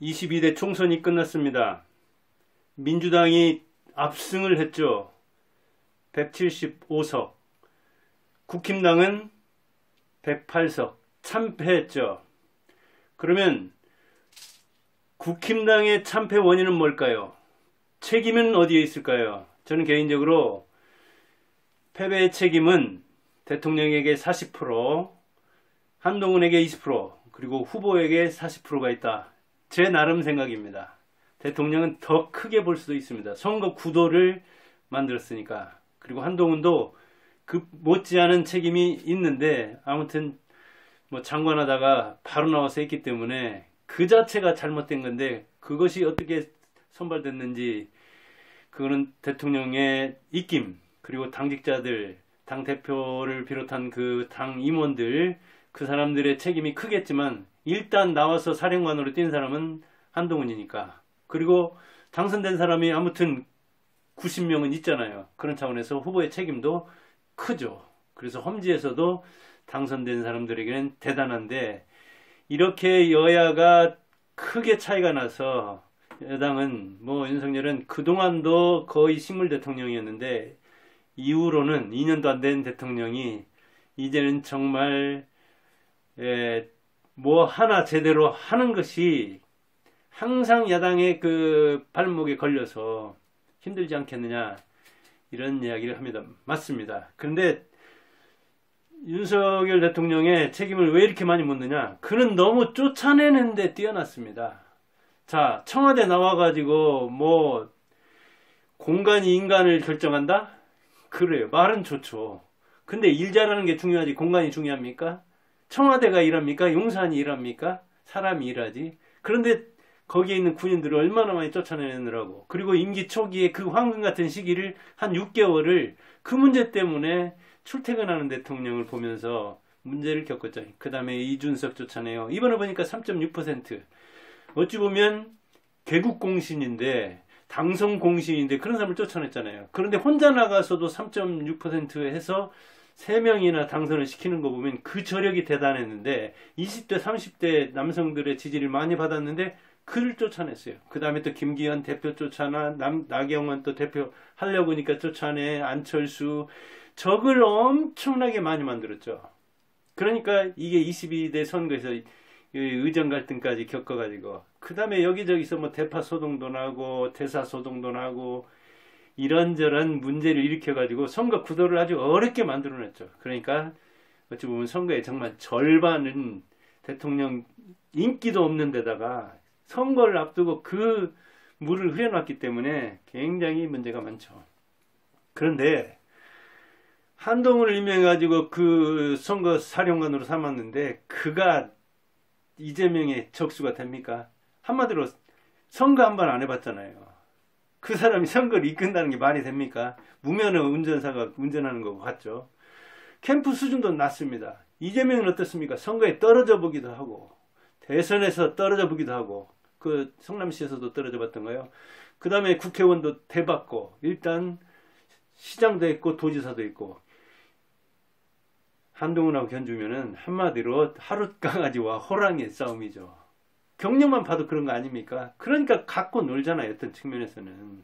22대 총선이 끝났습니다. 민주당이 압승을 했죠. 175석. 국힘당은 108석. 참패했죠. 그러면 국힘당의 참패 원인은 뭘까요? 책임은 어디에 있을까요? 저는 개인적으로 패배의 책임은 대통령에게 40%, 한동훈에게 20%, 그리고 후보에게 40%가 있다. 제 나름 생각입니다. 대통령은 더 크게 볼 수도 있습니다. 선거 구도를 만들었으니까. 그리고 한동훈도 그 못지않은 책임이 있는데 아무튼 뭐 장관하다가 바로 나와서 했기 때문에 그 자체가 잘못된 건데 그것이 어떻게 선발됐는지 그거는 대통령의 입김 그리고 당직자들, 당대표를 비롯한 그 당 임원들 그 사람들의 책임이 크겠지만 일단 나와서 사령관으로 뛴 사람은 한동훈이니까. 그리고 당선된 사람이 아무튼 90명은 있잖아요. 그런 차원에서 후보의 책임도 크죠. 그래서 험지에서도 당선된 사람들에게는 대단한데 이렇게 여야가 크게 차이가 나서 여당은 뭐 윤석열은 그동안도 거의 식물 대통령이었는데 이후로는 2년도 안 된 대통령이 이제는 정말 뭐 하나 제대로 하는 것이 항상 야당의 그 발목에 걸려서 힘들지 않겠느냐 이런 이야기를 합니다. 맞습니다. 그런데 윤석열 대통령의 책임을 왜 이렇게 많이 묻느냐? 그는 너무 쫓아내는데 뛰어났습니다. 자, 청와대 나와가지고 뭐 공간이 인간을 결정한다? 그래요. 말은 좋죠. 근데 일 잘하는 게 중요하지 공간이 중요합니까? 청와대가 일합니까? 용산이 일합니까? 사람이 일하지. 그런데 거기에 있는 군인들을 얼마나 많이 쫓아내느라고. 그리고 임기 초기에 그 황금 같은 시기를 한 6개월을 그 문제 때문에 출퇴근하는 대통령을 보면서 문제를 겪었죠. 그 다음에 이준석 쫓아내요. 이번에 보니까 3.6%. 어찌 보면 개국공신인데 당선공신인데 그런 사람을 쫓아냈잖아요. 그런데 혼자 나가서도 3.6% 해서 3명이나 당선을 시키는 거 보면 그 저력이 대단했는데 20대 30대 남성들의 지지를 많이 받았는데 그를 쫓아냈어요. 그 다음에 또 김기현 대표 쫓아나 나경원 또 대표 하려고 하니까 쫓아내 안철수 적을 엄청나게 많이 만들었죠. 그러니까 이게 22대 선거에서 의정 갈등까지 겪어가지고 그 다음에 여기저기서 뭐 대파 소동도 나고 대사 소동도 나고 이런저런 문제를 일으켜가지고 선거 구도를 아주 어렵게 만들어냈죠. 그러니까 어찌 보면 선거의 정말 절반은 대통령 인기도 없는 데다가 선거를 앞두고 그 물을 흐려놨기 때문에 굉장히 문제가 많죠. 그런데 한동훈을 임명해가지고 그 선거 사령관으로 삼았는데 그가 이재명의 적수가 됩니까? 한마디로 선거 한 번 안 해봤잖아요. 그 사람이 선거를 이끈다는 게 말이 됩니까? 무면허 운전사가 운전하는 거 같죠. 캠프 수준도 낮습니다. 이재명은 어떻습니까? 선거에 떨어져 보기도 하고 대선에서 떨어져 보기도 하고 그 성남시에서도 떨어져 봤던가요? 그 다음에 국회의원도 대받고 일단 시장도 있고 도지사도 있고 한동훈하고 견주면은 한마디로 하룻강아지와 호랑이의 싸움이죠. 경력만 봐도 그런 거 아닙니까? 그러니까 갖고 놀잖아요. 어떤 측면에서는.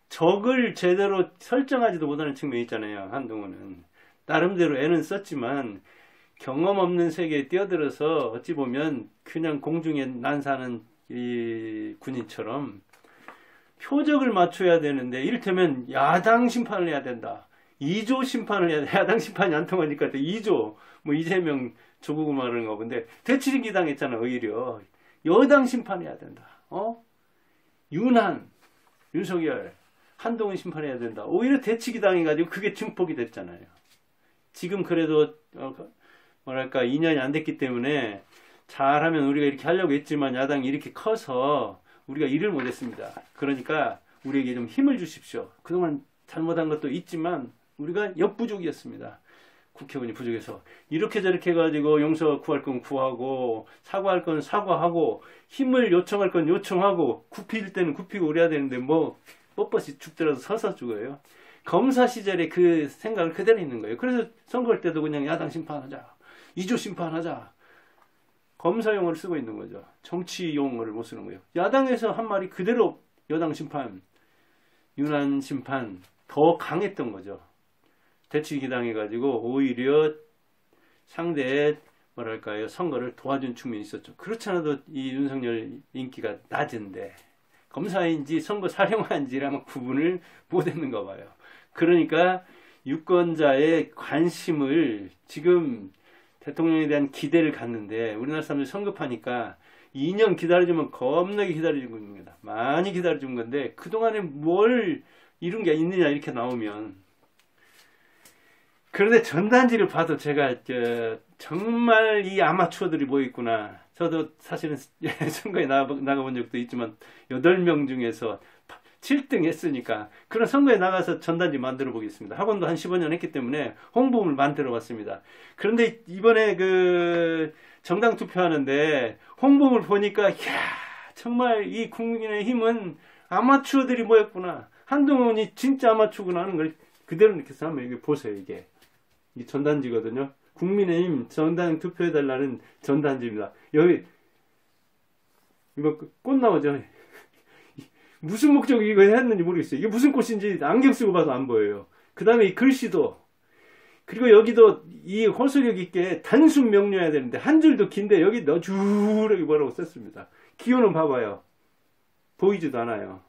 적을 제대로 설정하지도 못하는 측면이 있잖아요. 한동훈은. 나름대로 애는 썼지만 경험 없는 세계에 뛰어들어서 어찌 보면 그냥 공중에 난사하는 이 군인처럼 표적을 맞춰야 되는데 이를테면 야당 심판을 해야 된다. 2조 심판을 해야 돼. 야당 심판이 안 통하니까 또 2조 뭐 이재명 조국 말하는 거 근데 대치rin기 당했잖아. 오히려 여당 심판해야 된다. 윤한 윤석열 한동훈 심판해야 된다. 오히려 대치기 당해가지고 그게 증폭이 됐잖아요. 지금 그래도 뭐랄까 2년이 안 됐기 때문에 잘하면 우리가 이렇게 하려고 했지만 야당이 이렇게 커서 우리가 일을 못했습니다. 그러니까 우리에게 좀 힘을 주십시오. 그동안 잘못한 것도 있지만 우리가 역부족이었습니다. 국회의원이 부족해서 이렇게 저렇게 해가지고 용서 구할 건 구하고 사과할 건 사과하고 힘을 요청할 건 요청하고 굽힐 때는 굽히고 그래야 되는데 뭐 뻣뻣이 죽더라도 서서 죽어요. 검사 시절에 그 생각을 그대로 있는 거예요. 그래서 선거할 때도 그냥 야당 심판하자 2조 심판하자 검사 용어를 쓰고 있는 거죠. 정치 용어를 못 쓰는 거예요. 야당에서 한 말이 그대로 여당 심판, 윤한 심판 더 강했던 거죠. 대치기 당해가지고 오히려 상대의 뭐랄까요, 선거를 도와준 측면이 있었죠. 그렇지 않아도 이 윤석열 인기가 낮은데 검사인지 선거 사령관인지랑 구분을 못했는가 봐요. 그러니까 유권자의 관심을 지금 대통령에 대한 기대를 갖는데 우리나라 사람들이 성급하니까 2년 기다려주면 겁나게 기다려주고 있는 겁니다. 많이 기다려준 건데 그동안에 뭘 이룬 게 있느냐 이렇게 나오면. 그런데 전단지를 봐도 제가 정말 이 아마추어들이 모여있구나. 저도 사실은 선거에 나가본 적도 있지만 8명 중에서 7등 했으니까 그런 선거에 나가서 전단지 만들어 보겠습니다. 학원도 한 15년 했기 때문에 홍보물 만들어 봤습니다. 그런데 이번에 그 정당 투표하는데 홍보물 보니까 이야, 정말 이 국민의힘은 아마추어들이 모였구나. 한동훈이 진짜 아마추어구나 하는 걸 그대로 느껴서 한번 이게 보세요. 이게 전단지거든요. 국민의힘 정당 투표해달라는 전단지입니다. 여기 이거 꽃 나오죠. 무슨 목적이 이거 했는지 모르겠어요. 이게 무슨 꽃인지 안경 쓰고 봐도 안 보여요. 그 다음에 이 글씨도, 그리고 여기도 이 호소력 있게 단순 명료해야 되는데 한 줄도 긴데 여기 너주르게 뭐라고 썼습니다. 기호는 봐봐요. 보이지도 않아요.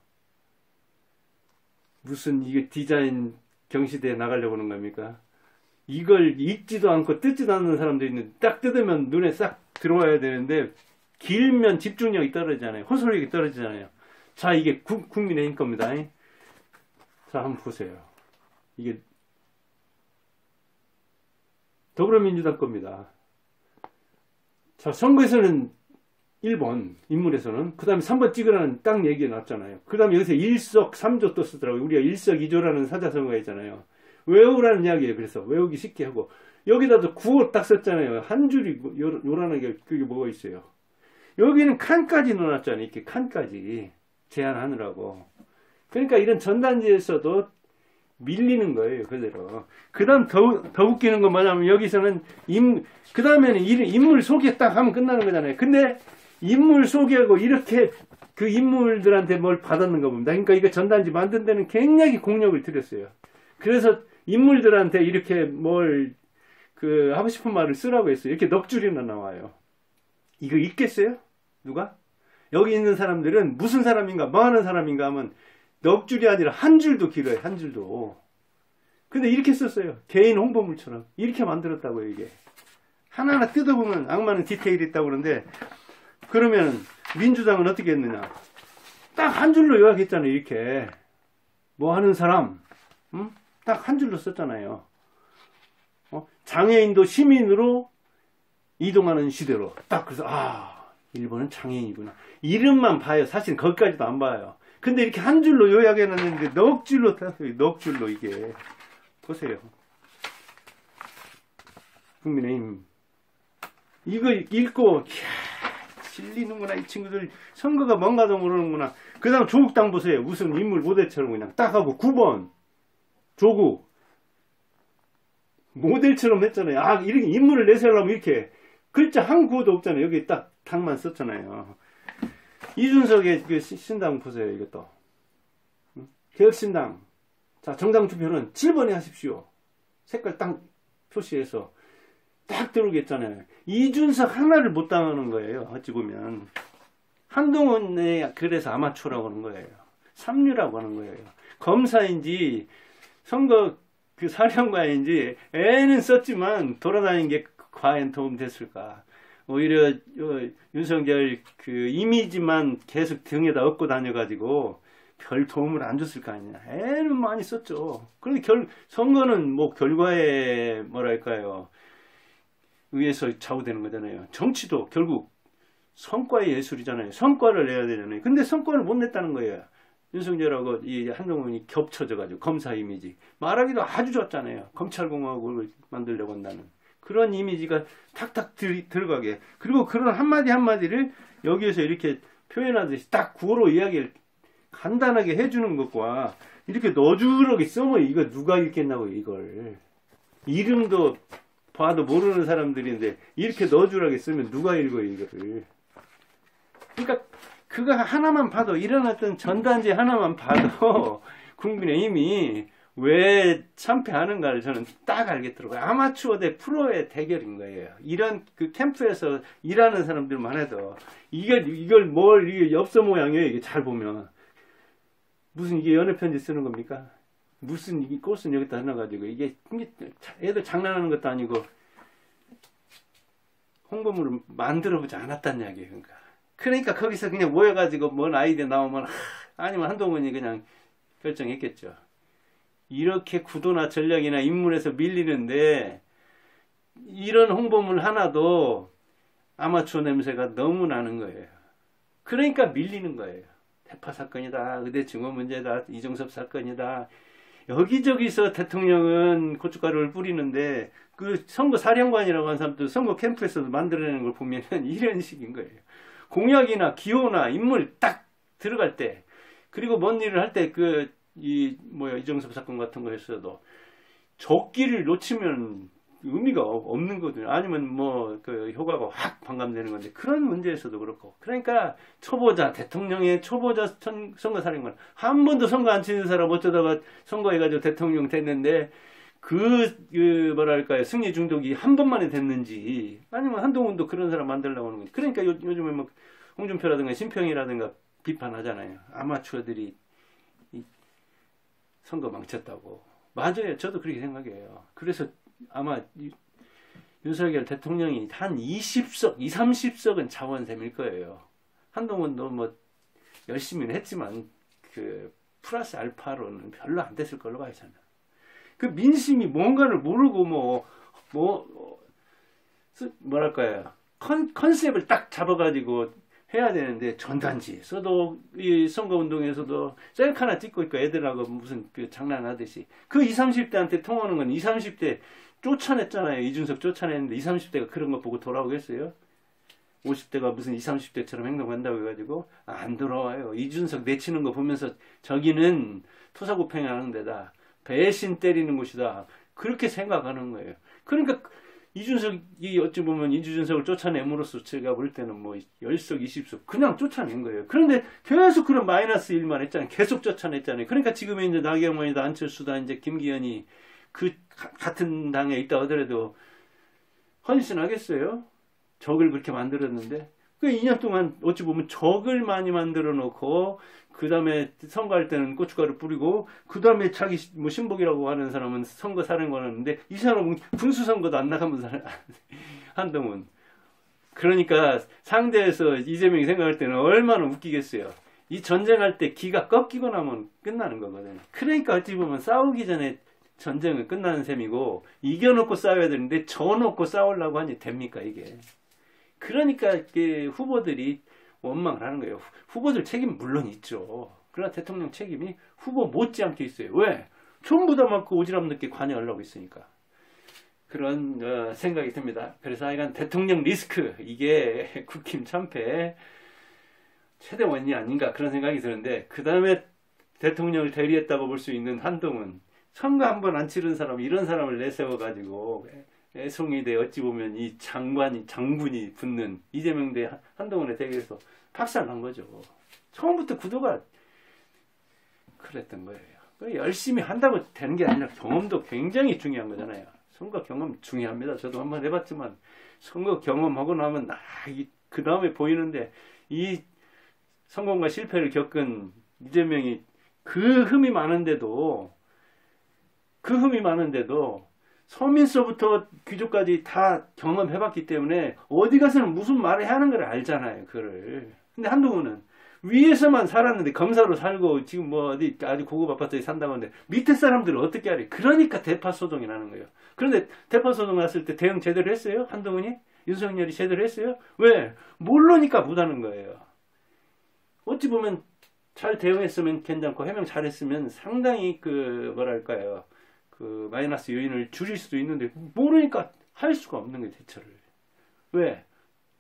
무슨 이게 디자인 경시대에 나가려고 하는 겁니까? 이걸 읽지도 않고 뜯지도 않는 사람들이 있는데 딱 뜯으면 눈에 싹 들어와야 되는데 길면 집중력이 떨어지잖아요. 호소력이 떨어지잖아요. 자, 이게 국민의힘 겁니다. 자, 한번 보세요. 이게 더불어민주당 겁니다. 자, 선거에서는 1번, 인물에서는. 그 다음에 3번 찍으라는 딱 얘기가 났잖아요. 그 다음에 여기서 일석삼조 또 쓰더라고요. 우리가 일석이조라는 사자성어가 있잖아요. 외우라는 이야기예요. 그래서 외우기 쉽게 하고. 여기다도 구호 딱 썼잖아요. 한 줄이 요란하게 그게 뭐가 있어요. 여기는 칸까지 넣어놨잖아요. 이렇게 칸까지. 제안하느라고. 그러니까 이런 전단지에서도 밀리는 거예요. 그대로. 그 다음 더 웃기는 건 뭐냐면 여기서는 그 다음에는 인물 소개 딱 하면 끝나는 거잖아요. 근데 인물 소개하고 이렇게 그 인물들한테 뭘 받았는가 봅니다. 그러니까 이거 전단지 만든 데는 굉장히 공력을 들였어요. 그래서 인물들한테 이렇게 뭘 하고 싶은 말을 쓰라고 했어요. 이렇게 넉 줄이나 나와요. 이거 읽겠어요? 누가? 여기 있는 사람들은 무슨 사람인가, 뭐 하는 사람인가 하면 넉 줄이 아니라 한 줄도 길어요. 한 줄도. 근데 이렇게 썼어요. 개인 홍보물처럼. 이렇게 만들었다고요, 이게. 하나하나 뜯어보면 악마는 디테일이 있다고 그러는데, 그러면 민주당은 어떻게 했느냐. 딱 한 줄로 요약했잖아요, 이렇게. 뭐 하는 사람. 응? 딱 한 줄로 썼잖아요. 장애인도 시민으로 이동하는 시대로. 딱 그래서, 일본은 장애인이구나. 이름만 봐요. 사실 거기까지도 안 봐요. 근데 이렇게 한 줄로 요약해놨는데 넉 줄로 탔어요. 넉 줄로 이게. 보세요. 국민의힘. 이거 읽고 이야, 질리는구나. 이 친구들 선거가 뭔가도 모르는구나. 그 다음 조국당 보세요. 무슨 인물 모델처럼 그냥 딱 하고 9번. 조국. 모델처럼 했잖아요. 이렇게 인물을 내세우려면 이렇게 글자 한 구호도 없잖아요. 여기 딱 당만 썼잖아요. 이준석의 그 신당 보세요. 이것도. 개혁신당. 자, 정당 투표는 7번에 하십시오. 색깔 딱 표시해서 딱 들어오겠잖아요. 이준석 하나를 못 당하는 거예요. 어찌 보면. 한동훈의 그래서 아마추어라고 하는 거예요. 삼류라고 하는 거예요. 검사인지 선거 그 사령관인지 애는 썼지만 돌아다니는 게 과연 도움됐을까. 오히려 윤석열 그 이미지만 계속 등에다 업고 다녀가지고 별 도움을 안 줬을 거 아니냐. 애는 많이 썼죠. 그런데 선거는 뭐 결과에 뭐랄까요 의해서 좌우되는 거잖아요. 정치도 결국 성과의 예술이잖아요. 성과를 내야 되잖아요. 근데 성과를 못 냈다는 거예요. 윤석열하고 이 한동훈이 겹쳐져가지고 검사 이미지 말하기도 아주 좋았잖아요. 검찰공화국을 만들려고 한다는 그런 이미지가 탁탁 들어가게. 그리고 그런 한마디 한마디를 여기에서 이렇게 표현하듯이 딱 구호로 이야기를 간단하게 해주는 것과 이렇게 너주르게 써면 이거 누가 읽겠냐고. 이걸 이름도 봐도 모르는 사람들인데 이렇게 넣어주라고 쓰면 누가 읽어요 이거를. 그러니까 그거 하나만 봐도 일어났던 전단지 하나만 봐도 국민의힘이 왜 참패하는가를 저는 딱 알겠더라고요. 아마추어 대 프로의 대결인 거예요. 이런 그 캠프에서 일하는 사람들만 해도 이걸 뭘 이게 엽서 모양이에요. 이게 잘 보면 무슨 이게 연애 편지 쓰는 겁니까? 무슨 이 꽃은 여기다 해놔가지고 이게 애들 장난하는 것도 아니고 홍보물을 만들어보지 않았단 이야기예요. 그러니까 거기서 그냥 모여가지고 뭔 아이디어 나오면 아니면 한동훈이 그냥 결정했겠죠. 이렇게 구도나 전략이나 인물에서 밀리는데 이런 홍보물 하나도 아마추어 냄새가 너무 나는 거예요. 그러니까 밀리는 거예요. 대파 사건이다. 의대 증오 문제다. 이종섭 사건이다. 여기저기서 대통령은 고춧가루를 뿌리는데 그 선거 사령관이라고 하는 사람도 선거 캠프에서도 만들어내는 걸 보면 이런 식인 거예요. 공약이나 기호나 인물 딱 들어갈 때 그리고 뭔 일을 할 때 이종섭 사건 같은 거에서도 적기를 놓치면 의미가 없는 거거든요. 아니면 그 효과가 확 반감되는 건데 그런 문제에서도 그렇고. 그러니까 대통령의 초보자 선거사령관 한 번도 선거 안 치는 사람 어쩌다가 선거해가지고 대통령 됐는데 뭐랄까요 승리 중독이 한 번만에 됐는지 아니면 한동훈도 그런 사람 만들려고 하는 거지. 그러니까 요즘에 홍준표라든가 심평이라든가 비판하잖아요. 아마추어들이 선거 망쳤다고. 맞아요. 저도 그렇게 생각해요. 그래서 아마 윤석열 대통령이 한 20석, 30석은 자원샘일 거예요. 한동훈도 열심히는 했지만 플러스 알파로는 별로 안 됐을 걸로 봐요, 저는. 그 민심이 뭔가를 모르고 뭐랄까요. 컨셉을 딱 잡아가지고 해야 되는데 전단지에서도 이 선거운동에서도 셀카 하나 찍고 있고 애들하고 무슨 장난하듯이 그 20, 30대한테 통하는 건 20, 30대 쫓아냈잖아요. 이준석 쫓아냈는데 20, 30대가 그런 거 보고 돌아오겠어요? 50대가 무슨 20, 30대처럼 행동한다고 해가지고 안 돌아와요. 이준석 내치는 거 보면서 저기는 토사구팽하는 데다 배신 때리는 곳이다. 그렇게 생각하는 거예요. 그러니까 이준석이 어찌 보면 이준석을 쫓아냄으로써 제가 볼 때는 10석, 20석 그냥 쫓아낸 거예요. 그런데 계속 그런 마이너스 일만 했잖아요. 계속 쫓아냈잖아요. 그러니까 지금의 이제 나경원이다, 안철수다, 이제 김기현이 같은 당에 있다 하더라도 헌신하겠어요? 적을 그렇게 만들었는데. 그 2년 동안 어찌 보면 적을 많이 만들어 놓고 그 다음에 선거할 때는 고춧가루 뿌리고 그 다음에 자기 신복이라고 하는 사람은 선거 사령관이었는데 이 사람은 군수선거도 안 나가면 한동훈. 그러니까 상대에서 이재명이 생각할 때는 얼마나 웃기겠어요. 이 전쟁할 때 기가 꺾이고 나면 끝나는 거거든요. 그러니까 어찌 보면 싸우기 전에 전쟁은 끝나는 셈이고 이겨놓고 싸워야 되는데 져놓고 싸우려고 하니 됩니까 이게. 그러니까 후보들이 원망을 하는 거예요. 후보들 책임은 물론 있죠. 그러나 대통령 책임이 후보 못지않게 있어요. 왜? 전부 다 맞고 오지랖 늦게 관여하려고 있으니까. 그런 생각이 듭니다. 그래서 하여간 대통령 리스크 이게 국힘 참패 최대 원인이 아닌가 그런 생각이 드는데 그 다음에 대통령을 대리했다고 볼 수 있는 한동훈 선거 한 번 안 치른 사람 이런 사람을 내세워가지고 애송이 대 어찌 보면 이 장군이 붙는 이재명 대 한동훈의 대결에서 박살난 거죠. 처음부터 구도가 그랬던 거예요. 열심히 한다고 되는 게 아니라 경험도 굉장히 중요한 거잖아요. 선거 경험 중요합니다. 저도 한번 해봤지만 선거 경험하고 나면 그 다음에 보이는데 이 성공과 실패를 겪은 이재명이 그 흠이 많은데도 서민서부터 귀족까지 다 경험해봤기 때문에 어디 가서는 무슨 말을 해야 하는 걸 알잖아요. 그거를. 근데 한동훈은 위에서만 살았는데 검사로 살고 지금 어디 아주 고급 아파트에 산다고 하는데 밑에 사람들은 어떻게 하래? 그러니까 대파소동이 나는 거예요. 그런데 대파소동 났을 때 대응 제대로 했어요? 한동훈이? 윤석열이 제대로 했어요? 왜? 모르니까 못하는 거예요. 어찌 보면 잘 대응했으면 괜찮고 해명 잘했으면 상당히 뭐랄까요. 마이너스 요인을 줄일 수도 있는데 모르니까 할 수가 없는 거예요. 대처를. 왜?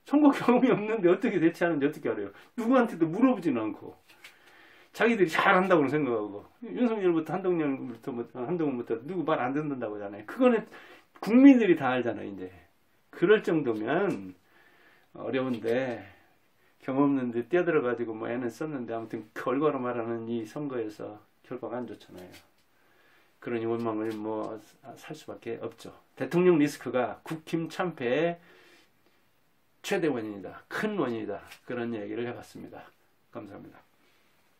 선거 경험이 없는데 어떻게 대처하는지 어떻게 알아요? 누구한테도 물어보지는 않고 자기들이 잘한다고 생각하고 윤석열부터 한동훈부터 누구 말 안 듣는다고 하잖아요. 그거는 국민들이 다 알잖아요, 이제. 그럴 정도면 어려운데, 경험 없는데 뛰어들어가지고 뭐 애는 썼는데, 아무튼 결과로 말하는 이 선거에서 결과가 안 좋잖아요. 그러니 원망을 뭐 살 수밖에 없죠. 대통령 리스크가 국힘 참패의 최대 원인이다. 큰 원인이다. 그런 얘기를 해봤습니다. 감사합니다.